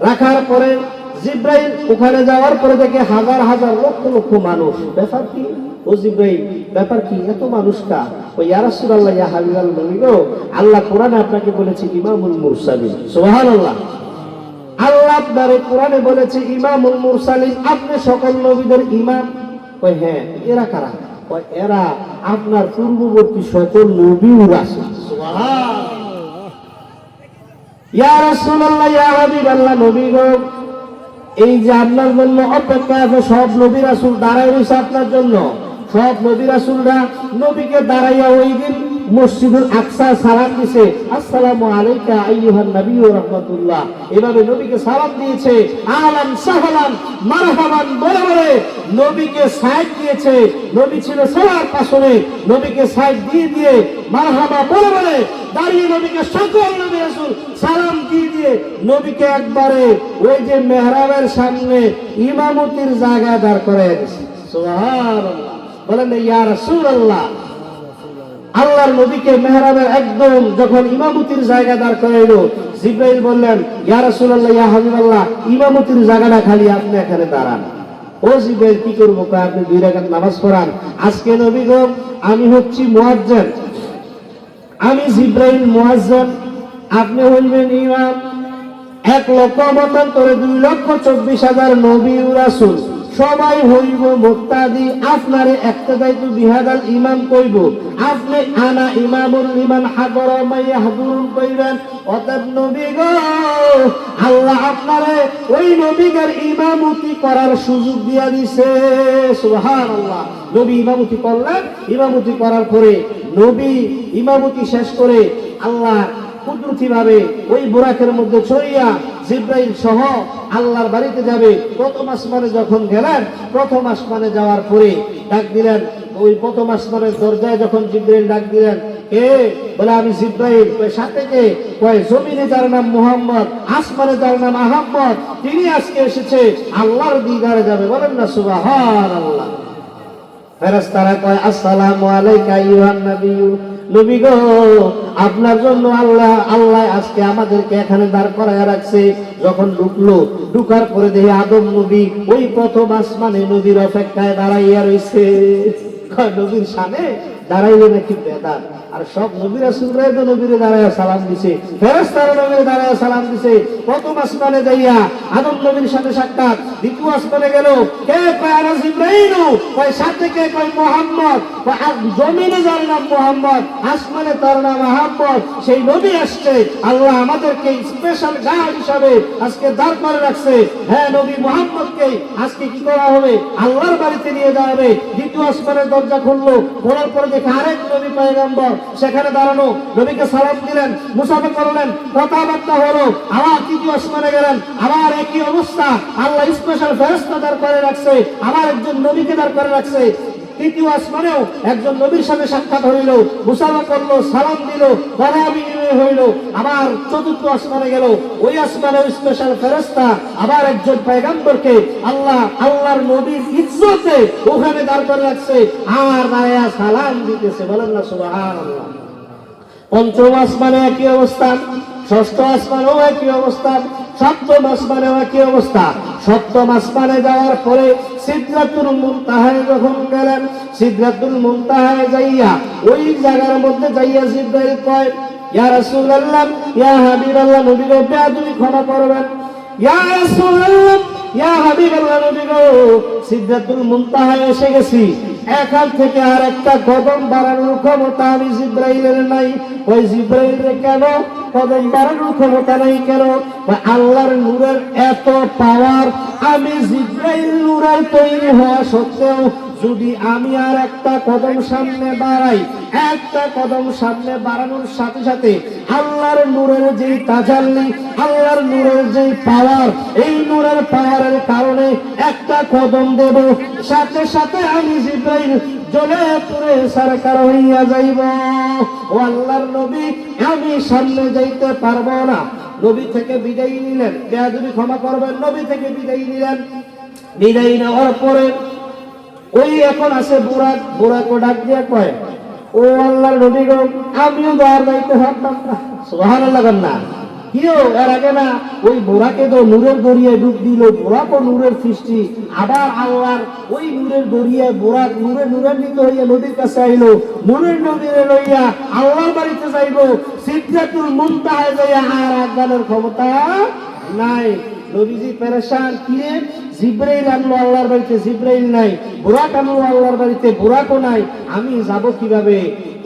রাখার পরে জিব্রাইল ওখানে যাওয়ার পরে দেখে হাজার হাজার লক্ষ লক্ষ মানুষ। ব্যাপার কি ও জিব্রাইল, ব্যাপার কি এত মানুষটা? ও ইয়া রাসূলুল্লাহ ইয়া হাবিবাল নবী গো, আল্লাহ কোরআনে আপনাকে বলেছে ইমামুল মুরসালিন। সুবহানাল্লাহ। আল্লাহ আপনার কোরআনে বলেছে ইমামুল মুরসালিন, আপনি সকল নবীদের ইমাম। ওই হ্যাঁ, এরা কারা? ওই এরা আপনার পূর্ববর্তী সকল নবীও রাসূল। সুবহানাল্লাহ। ইয়া রাসূলুল্লাহ ইয়া হাবিবাল্লাহ নবী গো, এই যে আপনার জন্য অপেক্ষা আছে সব নবী রাসূল দাঁড়ায় রয়েছে আপনার জন্য। সব নবী রাসূলরা নবীকে দাঁড়াইয়া ওই দিন মসজিদুল আকসা সালাম দিয়েছে, আসসালামু আলাইকা আইয়ুহান নবী ওয়া রাহমাতুল্লাহ। এভাবে নবীকে সালাম দিয়েছে, আহলান সাহলান মারহাবান বলে বলে নবীকে সাইড দিয়েছে। নবী ছিল সবার পাশে, নবীকে সাইড দিয়ে দিয়ে মারহাবা বলে বলে দাঁড়িয়ে নবীকে সকল নবী রাসূল সালাম দিয়ে দিয়ে নবীকে একবারে ওই যে মেহরাবের সামনে ইমামতির জায়গায় দাঁড় করায় দিয়েছে। সুবহানাল্লাহ। বলেন ইয়া রাসূলুল্লাহ। আল্লাহর নবীকে মেহরাবের একদম যখন ইমামতির জায়গা দাঁড় করাইলো, জিব্রাইল বললেন ইয়া রাসূলুল্লাহ ইয়া হাবিবাল্লাহ, ইমামতির জায়গাটা খালি আপনি এখানে দাঁড়ান। ও জিব্রাইল কি করবো? আপনি 2 রাকাত নামাজ পড়ান। আজকে নবী গো আমি হচ্ছি মুয়াজ্জিন, আমি জিব্রাইল মুয়াজ্জিন, আপনি হইবেন ইমাম। 1 লক্ষ মতান্তরে 2,24,000 নবী ও রাসূল সবাই হইব মুক্তাদি, আপনারে ইক্তাদাইতু বিহাদাল ইমাম কইব। আপনি আনা ইমামুল লিমান হাদরা মাইয়াহদুরুন কইবেন। অতএব নবী গো আল্লাহ আপনারে ওই নবীদের ইমামতি করার সুযোগ দিয়া দিছে। সুবহানাল্লাহ। নবী ইমামতি করলেন, ইমামতি করার পরে নবী ইমামতি শেষ করে আল্লাহ কুদরতি ভাবে ওই বুরাকের মধ্যে ছড়িয়া জিব্রাইল সহ আল্লাহর বাড়িতে যাবে। প্রথম আসমানে যখন গেলেন, প্রথম আসমানে যাওয়ার পরে ডাক দিলেন, ওই প্রথম আসমানের দরজায় যখন জিব্রাইল ডাক দিলেন, কে? বলে আমি জিব্রাইল। সাথে কে? কয় জমিনে যার নাম মুহাম্মদ, আসমানে যার নাম আহমদ, তিনি আজকে এসেছে আল্লাহর দিদারে যাবে। বলেন না সুবহানাল্লাহ। ফেরেশতারা কয় আসসালামু আলাইকা আইয়ুহান নবী। নবী গো আপনার জন্য আল্লাহ আজকে আমাদেরকে এখানে দাঁড় করায় রাখছে। যখন ঢুকলো, ঢুকার পরে দেখি আদম নবী ওই প্রথম আসমানে নবীর অপেক্ষায় দাঁড়াইয়া রয়েছে। নবীর সামনে দাঁড়াইলে নাকি বেদাত। আর সব নবী রাসূলরাই তো নবীরে দাঁড়ায় সালাম দিছে, ফেরেশতারা নবীরে দাঁড়ায় সালাম দিছে। প্রথম আসমানে যাইয়া আদম নবীর সাথে সাক্ষাৎ। দ্বিতীয় আসমানে গেল, কে? কয় আনা জিব্রাইল। কয় সাথে কে? কয় মুহাম্মদ। জমিনে যার নাম মুহাম্মদ, আসমানে তার নাম আহমদ। সেই নবী আসছে, আল্লাহ আমাদেরকে স্পেশাল গার্ড হিসাবে আজকে দাঁড় করে রাখছে। হ্যাঁ, নবী মুহাম্মদকে আজকে কি করা হবে? আল্লাহর বাড়িতে নিয়ে যাওয়া হবে। দ্বিতীয় আসমানের দরজা খুললো, খোলার পরে দেখে আরেক নবী পয়গম্বর সেখানে দাঁড়ানো। নবীকে সালাম দিলেন, মুসাফা করলেন, কথাবার্তা হলো। আবার তৃতীয় আসমানে গেলেন, আবার একই অবস্থা। আল্লাহ স্পেশাল ফেরেশতা দাঁড় করে রাখছে, আবার একজন নবীকে দাঁড় করে রাখছে। তৃতীয় আসমানেও একজন নবীর সাথে সাক্ষাৎ হইল, মুসাফা করলো, সালাম দিল, কথা বিনিময় হইল। আবার চতুর্থ আসমানে গেল, ওই আসমানেও স্পেশাল ফেরেশতা আবার একজন পয়গম্বরকে আল্লাহর নবীর ইজ্জতে ওখানে দাঁড় করে রাখছে, আর দাঁড়ায়া সালাম দিতেছে। বলেন না সুবহানাল্লাহ। পঞ্চম আসমানে একই অবস্থা, ষষ্ঠ আসমানেও একই অবস্থা, সপ্তম আসমানেও একই অবস্থা। সপ্তম আসমানে যাওয়ার পরে সিদরাতুল মুনতাহায় যখন গেলেন, সিদরাতুল মুনতাহায় যাইয়া ওই জায়গার মধ্যে যাইয়া জিব্রাইল কয় ইয়া রাসূলুল্লাহ ইয়া হাবিবাল্লাহ, নবী গো বেয়াদবি ক্ষমা করবেন। ইয়া রাসূলুল্লাহ ইয়া হাবিবাল্লাহ, নবী গো সিদরাতুল মুনতাহায় এসে গেছি, এখান থেকে আর একটা কদম বাড়ানোর ক্ষমতা আমি জিব্রাইলের নাই। ওই জিব্রাইলের কেন কদম বাড়ানোর ক্ষমতা নাই কেন? আল্লাহর নূরের এত পাওয়ার, আমি জিব্রাইল নূরের তৈরি হওয়া সত্ত্বেও যদি আমি আর একটা কদম সামনে বাড়াই, একটা কদম সামনে বাড়ানোর সাথে সাথে আল্লাহর নূরের যেই তাজাল্লি, আল্লাহর নূরের যেই পাওয়ার, এই নূরের পাওয়ারের কারণে একটা কদম দেব, সাথে সাথে আমি জিব্রাইল জ্বলে পুড়ে সরকার হইয়া যাইব। ও আল্লাহর নবী, আমি সামনে যাইতে পারবো না। নবী থেকে বিদায় নিলেন, বেয়াদবি ক্ষমা করবেন, নবী থেকে বিদায় নিলেন। বিদায় নেওয়ার পরে ওই এখন আছে বুরাক, বুরাকও ডাক দিয়ে কয়, ও আল্লাহর নবী গো, আমিও তো আর যাইতে পারতাম না। সুবহানাল্লাহ না কিও এর আগে না ওই বুরাকে তো নূরের দরিয়ায় ডুব দিল, বুরাকও নূরের সৃষ্টি, আবার আল্লাহর ওই নূরের দরিয়ায় বুরাক নূরের হইয়া নদীর কাছে আইলো, নূরের নদীরে লইয়া আল্লাহর বাড়িতে যাইব, সিদরাতুল মুনতাহায় যাইয়া আর আগানোর ক্ষমতা নাই। নবীজি পেরেশান, কিরে জিব্রাইল আনলো আল্লাহর বাড়িতে, জিব্রাইল নাই, বুরাক আনলো আল্লাহর বাড়িতে, বুরাকও নাই, আমি যাব কিভাবে?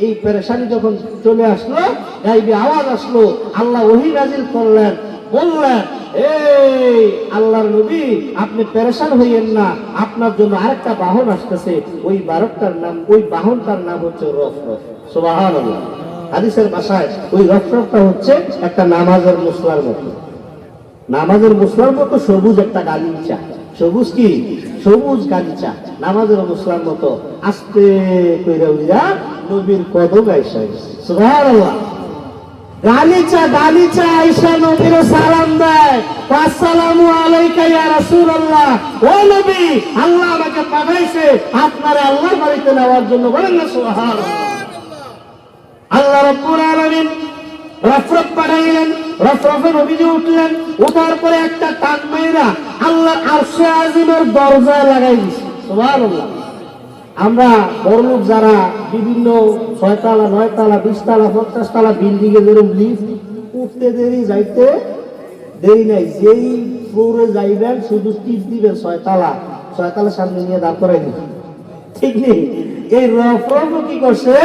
এই পেরেশানি যখন চলে আসলো, গাইবে আওয়াজ আসলো, আল্লাহ ওহী নাজিল করলেন, বললেন, এই আল্লাহর নবী, আপনি পেরেশান হইয়েন না, আপনার জন্য আরেকটা বাহন আসতেছে, ওই বাহনটার নাম হচ্ছে রফরফ। সুবহানাল্লাহ। হাদিসের ভাষায় ওই রফরফটা হচ্ছে একটা নামাজের মুসলার মতো, নামাজের মুসলার মতো সবুজ একটা গালিচা, সবুজ কি? সবুজ গালিচা, নামাজের মুসলার মতো আস্তে কইরা উইরা নবীর কদম আইসা গেছে। সুবহানাল্লাহ। গালিচা আইসা নবীর সালাম দেয়, আসসালামু আলাইকা ইয়া রাসূলুল্লাহ, ও নবী, আল্লাহ আমাকে পাঠাইছে আপনারে আল্লাহর বাড়িতে নেওয়ার জন্য। বলেন না সুবহানাল্লাহ। আল্লাহ রাব্বুল আলামিন রফরফ পাঠাইলেন, রফরফে নবীজি উঠলেন, উঠার পরে একটা টান মাইরা আল্লাহর আরশে আজিমের দরজায় লাগাই দিছে। সুবহানাল্লাহ। আমরা বড়লোক যারা বিভিন্ন 6 তলা 9 তলা 20 তলা 50 তলা বিল্ডিং এ যেরকম লিফট উঠতে দেরি যাইতে দেরি নাই, যেই ফ্লোরে যাইবেন শুধু টিপ দিবেন 6 তলার সামনে নিয়ে দাঁড় করাই দিবেন, ঠিক নেই? এই রফরফ কি করছে?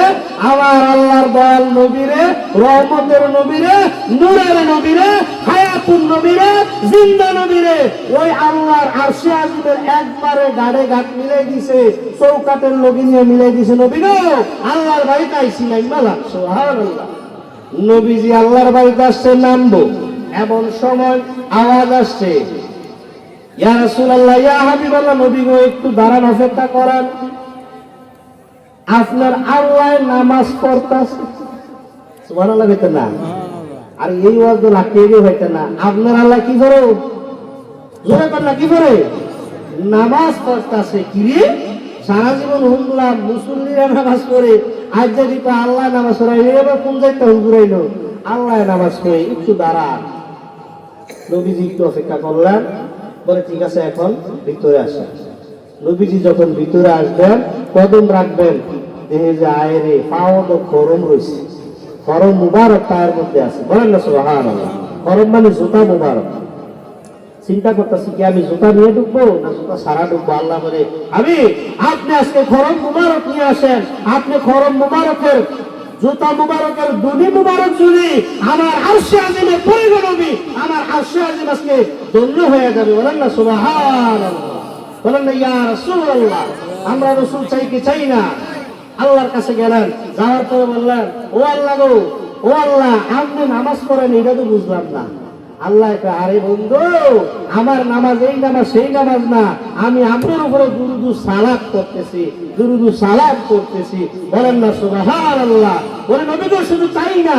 আমার আল্লাহর দয়াল নবীরে, রহমতের নবীরে, নূরের নবীরে, হায়াতুন নবীরে, জিন্দা নবীরে ওই আল্লাহর আরশে আজিমের একবারে গাড়ে ঘাট মিলাই দিছে, চৌকাটের লগি নিয়ে মিলাই দিছে। নবী গো, আল্লাহর বাড়িতে আইছি নাই মালা। সুবহানাল্লাহ। নবীজি আল্লাহর বাড়িতে আসছে, নামবো, এমন সময় আওয়াজ আসছে, ইয়া রাসূলুল্লাহ, ইয়া হাবিবাল্লাহ, নবী গো একটু দাঁড়ান, অপেক্ষা করেন, আপনার আল্লাহ নামাজ পড়তাছে। সুবহানাল্লাহ হইতে না? আর এই ওয়াজ তো লাকিয়ে হইতে না, আপনার আল্লাহ কি করে? জোরে পাল্লা কি করে? নামাজ পড়তাছে। কি রে, সারা জীবন হুমলাম মুসল্লিরা নামাজ পড়ে, আজ যদি আল্লাহ নামাজ পড়াই, এবার কোন যাইতে হুজুরাইল? আল্লাহ নামাজ পড়ে, একটু দাঁড়ান। নবীজি একটু অপেক্ষা করলেন, বলে ঠিক আছে এখন ভিতরে আসেন। নবীজি যখন ভিতরে আসবেন, কদম রাখবেন, দেখে যে আয়রে পাও তো খরম রয়েছে, খরম মুবারক পায়ের মধ্যে আছে। বলেন না সুবহানাল্লাহ। খরম মানে জুতা মুবারক। চিন্তা করতেছি কি আমি জুতা নিয়ে ঢুকবো না জুতা সারা ঢুকবো? আল্লাহ বলে, আপনি আজকে খরম মুবারক নিয়ে আসেন, আপনি খরম মুবারকের জুতা মুবারকের দুনি মুবারক জুড়ি আমার আরশে আজিমে পড়বে নবী, আমার আরশে আজিম আজকে ধন্য হয়ে যাবে। বলেন না সুবহানাল্লাহ। বলেন না ইয়া রাসূলুল্লাহ। আমরা রাসূল চাই কি চাই না? আল্লাহর কাছে গেলেন, যাওয়ার পরে বললেন, ও আল্লাহ গো, ও আল্লাহ, আপনি নামাজ পড়েন এটা তো বুঝলাম না। আল্লাহ, আরে বন্ধু, আমার নামাজ এই নামাজ সেই নামাজ না, আমি আপনার উপরে দুরুদু সালাত করতেছি, দুরুদু সালাত করতেছি। বলেন না সুবহানাল্লাহ। বলে নবী গো, শুধু তাই না,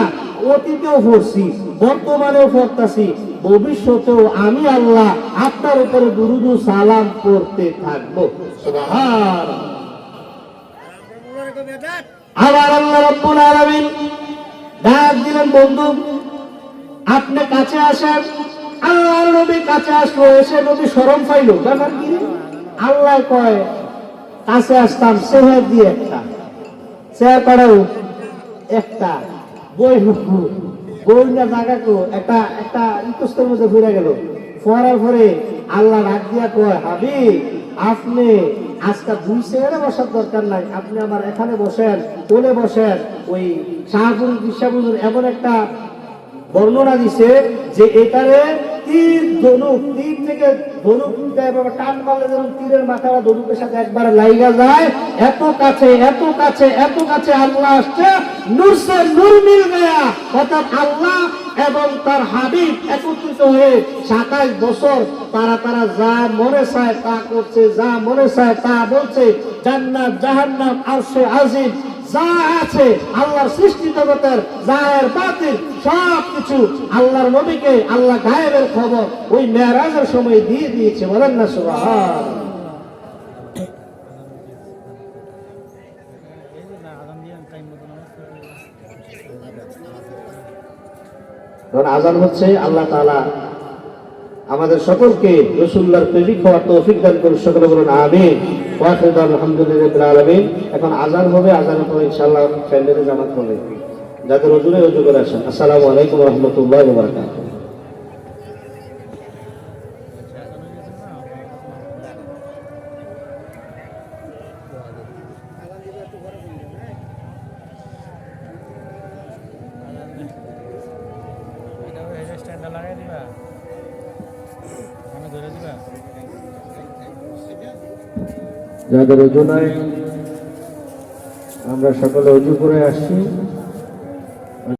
অতীতেও পড়ছি, বর্তমানেও পড়তাছি, ভবিষ্যতেও আমি আল্লাহ আপনার উপরে দুরুদু সালাম করতে থাকবো। সুবহানাল্লাহ। আবার আল্লাহ রাব্বুল আলামিন ডাক দিলেন, বন্ধু আপনি কাছে আসেন। আল্লাহর নবী কাছে আসলো, এসে নবী শরম পাইল। ব্যাপার কি? আল্লাহ কয় কাছে আসতাম, চেহার দিয়ে একটা চেয়ার পাড়াও একটা বই বই না জায়গাকে একটা ইতস্তের মধ্যে ঘুরে গেল। পরে আল্লাহ ডাক দিয়া কয়, হাবিব আপনি আজকে দুই চেয়ারে বসার দরকার নাই, আপনি আমার এখানে বসেন, কোলে বসেন। ওই শাহপুর বিশ্বাবুজুর এমন একটা বর্ণনা দিছে যে এটারে তীর ধনুক, তীর থেকে ধনুক এভাবে টান মারলে যেমন তীরের মাথাটা ধনুকের সাথে একবারে লাইগা যায়, এত কাছে এত কাছে এত কাছে আল্লাহ আসছে। নূর সে নূর মিল গয়া, অর্থাৎ আল্লাহ এবং তার হাবিব একত্রিত হয়ে 27 বছর তারা যা মনে চায় তা করছে, যা মনে চায় তা বলছে। জান্নাত জাহান্নাম আরশে আজিম যা আছে আল্লাহর সৃষ্টি জগতের জাহের বাতিল সব কিছু আল্লাহর নবীকে আল্লাহ গায়েবের খবর ওই মেরাজের সময় দিয়ে দিয়েছে। বলেন না সুবহান। যখন আজান হচ্ছে, আল্লাহ তাআলা আমাদের সকলকে রাসূলুল্লাহর প্রেমিক হওয়ার তৌফিক দান করুন। সকলে বলুন আমিন। ওয়া আখিরু দাওয়ানা আলহামদুলিল্লাহি রাব্বিল আলামিন। এখন আজান হবে, আজানের পরে ইনশাআল্লাহ প্যান্ডেলে জামাত হবে। যাদের ওজু নেই ওজু করে আসেন। আসসালামু আলাইকুম ওয়া রাহমাতুল্লাহি ওয়া বারাকাতুহু। স্ট্যান্ডটা লাগাই দিবা, আমি ধরে দিবা। যাদের ওজু নাই আমরা সকলে ওজু করে আসছি।